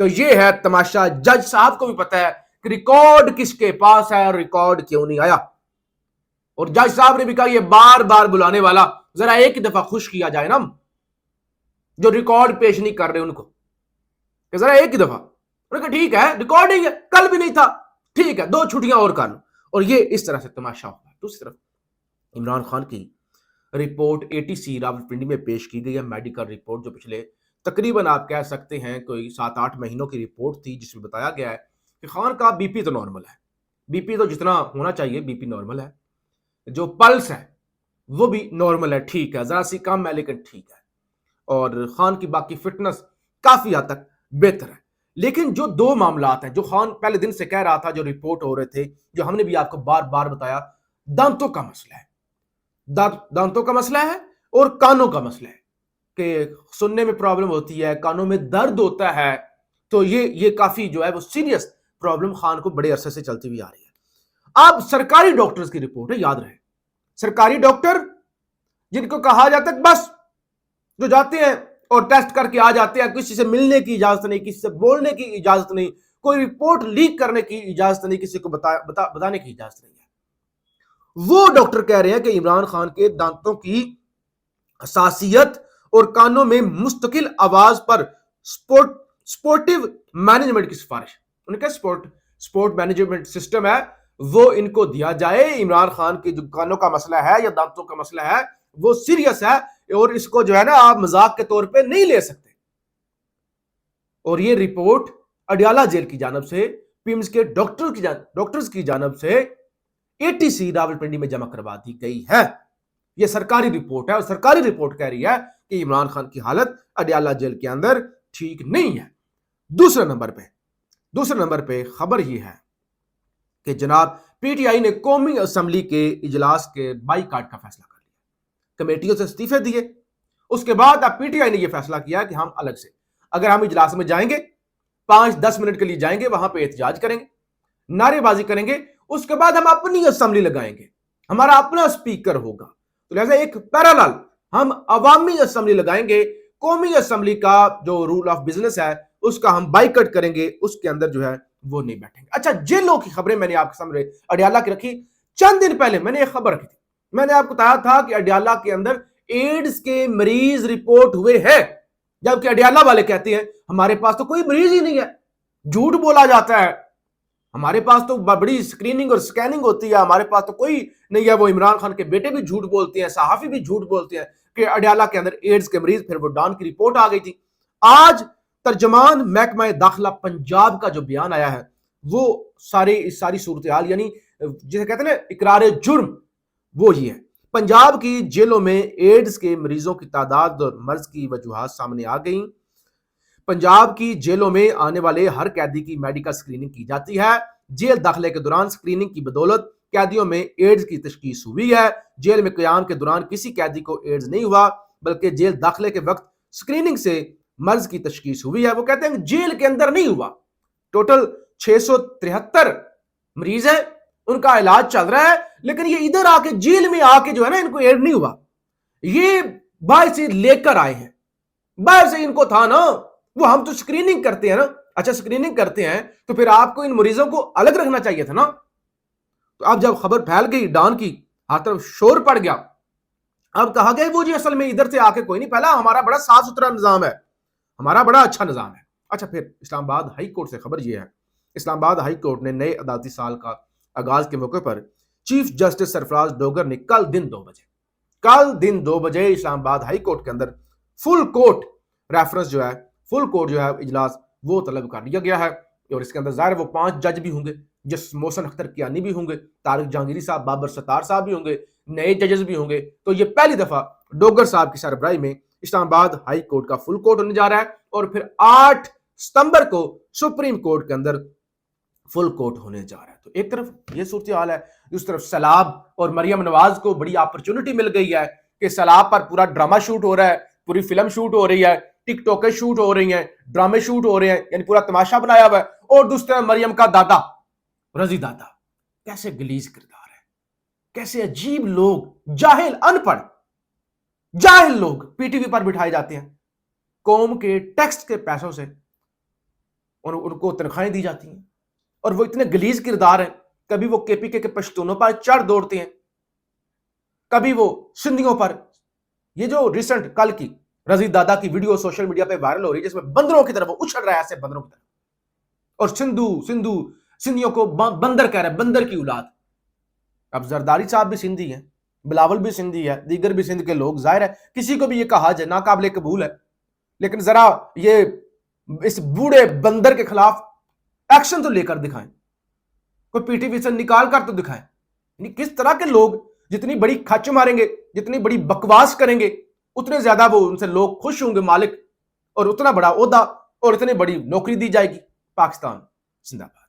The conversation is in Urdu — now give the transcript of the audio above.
تو یہ ہے تماشا. جج صاحب کو بھی پتا ہے کہ ریکارڈ کس کے پاس ہے اور ریکارڈ کیوں نہیں آیا. اور جج صاحب نے بھی کہا یہ بار بار بلانے والا ذرا ایک دفعہ خوش کیا جائے نا, جو ریکارڈ پیش نہیں کر رہے ان کو, کہ ذرا ایک ہی دفعہ. انہوں نے کہا ٹھیک ہے, ریکارڈنگ ہے, کل بھی نہیں تھا, ٹھیک ہے 2 چھٹیاں اور کر لو. اور یہ اس طرح سے تماشا ہوگا. دوسری طرف عمران خان کی رپورٹ ATC راولپنڈی میں پیش کی گئی ہے, میڈیکل رپورٹ, جو پچھلے تقریباً آپ کہہ سکتے ہیں کوئی 7-8 مہینوں کی رپورٹ تھی, جس میں بتایا گیا ہے کہ خان کا BP تو نارمل ہے, BP تو جتنا ہونا چاہیے BP نارمل ہے, جو پلس ہے وہ بھی نارمل ہے, ٹھیک ہے, ذرا سی کم ہے لیکن ٹھیک ہے, اور خان کی باقی فٹنس کافی حد تک بہتر ہے. لیکن جو 2 معاملات ہیں جو خان پہلے دن سے کہہ رہا تھا, جو رپورٹ ہو رہے تھے, جو ہم نے بھی آپ کو بار بار بتایا, دانتوں کا مسئلہ ہے, دانتوں کا مسئلہ ہے اور کانوں کا مسئلہ ہے, کہ سننے میں پرابلم ہوتی ہے, کانوں میں درد ہوتا ہے. تو یہ کافی جو ہے وہ سیریس پرابلم خان کو بڑے عرصے سے چلتی ہوئی آ رہی ہے. اب سرکاری ڈاکٹرز کی رپورٹ ہے, یاد رہے, سرکاری ڈاکٹر جن کو کہا جاتا ہے بس جو جاتے ہیں اور ٹیسٹ کر کے آ جاتے ہیں, کسی سے ملنے کی اجازت نہیں, کسی سے بولنے کی اجازت نہیں, کوئی رپورٹ لیک کرنے کی اجازت نہیں, کسی کو بتانے کی اجازت نہیں ہے. وہ ڈاکٹر کہہ رہے ہیں کہ عمران خان کے دانتوں کی حساسیت اور کانوں میں مستقل آواز پر سپورٹیو مینجمنٹ کی سفارش. انہوں نے کہا سپورٹ مینجمنٹ سسٹم ہے وہ ان کو دیا جائے. عمران خان کے جو کانوں کا مسئلہ ہے یا دانتوں کا مسئلہ ہے وہ سیریس ہے, اور اس کو جو ہے نا آپ مذاق کے طور پہ نہیں لے سکتے. اور یہ رپورٹ اڈیالہ جیل کی جانب سے, پیمز کے ڈاکٹرز کی جانب سے ATC راولپنڈی میں جمع کروا دی گئی ہے. یہ سرکاری رپورٹ ہے, اور سرکاری رپورٹ کہہ رہی ہے کہ عمران خان کی حالت اڈیالہ جیل کے اندر ٹھیک نہیں ہے. دوسرے نمبر پہ خبر یہ ہے کہ جناب PTI نے قومی اسمبلی کے اجلاس کے بائیکاٹ کا فیصلہ کر لیا, کمیٹیوں سے استعفے دیے. اس کے بعد اب PTI نے یہ فیصلہ کیا کہ ہم الگ سے, اگر ہم اجلاس میں جائیں گے 5-10 منٹ کے لیے جائیں گے, وہاں پہ احتجاج کریں گے, نعرے بازی کریں گے, اس کے بعد ہم اپنی اسمبلی لگائیں گے, ہمارا اپنا اسپیکر ہوگا. تو لہذا ایک پیرالل ہم عوامی اسمبلی لگائیں گے, قومی اسمبلی کا جو رول آف بزنس ہے اس کا ہم بائیکٹ کریں گے, اس کے اندر جو ہے وہ نہیں بیٹھیں گے. اچھا, جیلوں کی خبریں میں نے آپ کے سامنے اڈیالہ کی رکھی. چند دن پہلے میں نے ایک خبر رکھی تھی, میں نے آپ کو بتایا تھا کہ اڈیالہ کے اندر ایڈز کے مریض رپورٹ ہوئے ہیں, جبکہ اڈیالہ والے کہتے ہیں ہمارے پاس تو کوئی مریض ہی نہیں ہے, جھوٹ بولا جاتا ہے, ہمارے پاس تو بڑی اسکریننگ اور سکیننگ ہوتی ہے, ہمارے پاس تو کوئی نہیں ہے. وہ عمران خان کے بیٹے بھی جھوٹ بولتے ہیں, صحافی بھی جھوٹ بولتے ہیں کہ اڈیالہ کے اندر ایڈز کے مریض. پھر وہ ڈان کی رپورٹ آ گئی تھی. آج ترجمان محکمہ داخلہ پنجاب کا جو بیان آیا ہے وہ ساری صورتحال, یعنی جسے کہتے ہیں نا اقرار جرم, وہ یہ ہے. پنجاب کی جیلوں میں ایڈز کے مریضوں کی تعداد اور مرض کی وجوہات سامنے آ گئیں. پنجاب کی جیلوں میں آنے والے ہر قیدی کی میڈیکل سکریننگ کی جاتی ہے. جیل داخلے کے دوران سکریننگ کی بدولت قیدیوں میں ایڈز کی تشخیص ہوئی ہے. جیل میں قیام کے دوران کسی قیدی کو ایڈز نہیں ہوا, بلکہ جیل داخلے کے وقت سکریننگ سے مرض کی تشخیص ہوئی ہے. وہ کہتے ہیں جیل کے اندر نہیں ہوا. ٹوٹل 673 مریض ہیں, ان کا علاج چل رہا ہے, لیکن یہ ادھر آ کے جیل میں آ کے جو ہے نا ان کو ایڈ نہیں ہوا. یہ باہر سے لے کر آئے ہیں, باہر سے ان کو تھا نا, وہ ہم تو سکریننگ کرتے ہیں نا. اچھا, سکریننگ کرتے ہیں تو پھر آپ کو ان مریضوں کو الگ رکھنا چاہیے تھا نا. تو اب جب خبر پھیل گئی ڈان کی, ہر طرف شور پڑ گیا, اب کہا گیا وہ جی اصل میں ادھر سے آ کے کوئی نہیں, پہلا ہمارا بڑا صاف ستھرا نظام ہے, ہمارا بڑا اچھا نظام ہے. اچھا, پھر اسلام آباد ہائی کورٹ سے خبر یہ ہے, اسلام آباد ہائی کورٹ نے نئے عدالتی سال کا آغاز کے موقع پر چیف جسٹس سرفراز ڈوگر نے کل دن 2 بجے اسلام آباد ہائی کورٹ کے اندر فل کورٹ ریفرنس جو ہے, فل کورٹ جو ہے اجلاس وہ طلب کر لیا گیا ہے. اور اس کے اندر ظاہر وہ 5 جج بھی ہوں گے, جس محسن اختر کیانی بھی ہوں گے, طارق جہانگیری صاحب, بابر ستار صاحب بھی ہوں گے, نئے ججز بھی ہوں گے. تو یہ پہلی دفعہ ڈوگر صاحب کی سربراہی میں اسلام آباد ہائی کورٹ کا فل کورٹ ہونے جا رہا ہے, اور پھر 8 ستمبر کو سپریم کورٹ کے اندر فل کورٹ ہونے جا رہا ہے. تو ایک طرف یہ صورتحال ہے, دوسری طرف سیلاب اور مریم نواز کو بڑی اپرچونٹی مل گئی ہے کہ سیلاب پر پورا ڈرامہ شوٹ ہو رہا ہے, پوری فلم شوٹ ہو رہی ہے, ٹک ٹوکیں شوٹ ہو رہی ہیں, ڈرامے شوٹ ہو رہے ہیں, یعنی پورا تماشا بنایا ہوا ہے. اور دوسرے مریم کا دادا رضی دادا, کیسے گلیز کردار ہے, کیسے عجیب لوگ, جاہل ان پڑھ جاہل لوگ PTV پر بٹھائے جاتے ہیں, قوم کے ٹیکس کے پیسوں سے ان کو تنخواہیں دی جاتی ہیں اور وہ اتنے گلیز کردار ہیں. کبھی وہ کے پی کے پشتونوں پر چڑھ دوڑتے ہیں, کبھی وہ سندھیوں پر. یہ جو ریسنٹ کل کی رضی دادا کی ویڈیو سوشل میڈیا پہ وائرل ہو رہی ہے جس میں بندروں کی طرف وہ اچھل رہا ہے ایسے بندروں کی طرف, اور سندھیوں کو بندر کہہ رہا ہے, بندر کی اولاد. اب زرداری صاحب بھی سندھی ہیں, بلاول بھی سندھی ہے, دیگر بھی سندھ کے لوگ, ظاہر ہے کسی کو بھی یہ کہا جائے ناقابل قبول ہے, لیکن ذرا یہ اس بوڑھے بندر کے خلاف ایکشن تو لے کر دکھائیں, کوئی پی ٹی وی سے نکال کر تو دکھائیں. یعنی کس طرح کے لوگ جتنی بڑی کھچ ماریں گے, جتنی بڑی بکواس کریں گے, اتنے زیادہ وہ ان سے لوگ خوش ہوں گے مالک, اور اتنا بڑا عہدہ اور اتنی بڑی نوکری دی جائے گی. پاکستان زندہ باد.